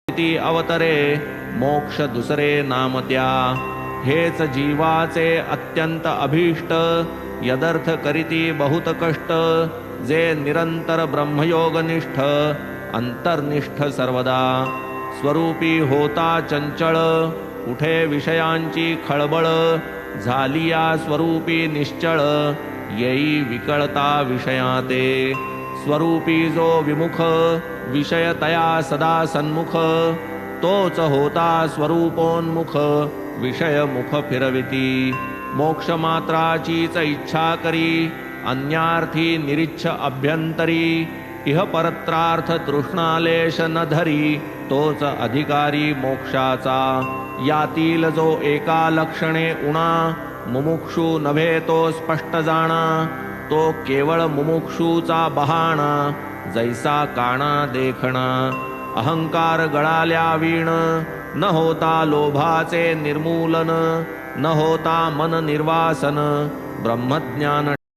ती अवतरे मोक्ष दुसरे नाम त्या। हेच जीवाचे अत्यंत अभीष्ट यदर्थ करीती बहुत कष्ट। जे निरंतर ब्रह्मयोगनिष्ठ अंतर्निष्ठ सर्वदा। स्वरूपी होता चंचळ उठे विषयांची खळबळ। झाली या स्वरूपी निश्चळ येई विकळता विषयाते। स्वरूपी जो विमुख विषय तया सदा सन्मुख। तोच होता स्वरूपोन्मुख विषय मुख फिरविती। मोक्ष मात्राचीच इच्छा करी अन्यार्थी निरिच्छ अभ्यंतरी। इह परत्रार्थ तृष्णालेश न धरी तोच अधिकारी मोक्षाचा। यातील जो एका लक्षणे उणा मुमुक्षु नव्हे तो स्पष्ट जाणा। तो केवळ मुमुक्षूचा बहाणा जैसा काणा देखणा। अहंकार गळाल्या वीण न होता लोभाचे निर्मूलन। न होता मन निर्वासन ब्रह्मज्ञान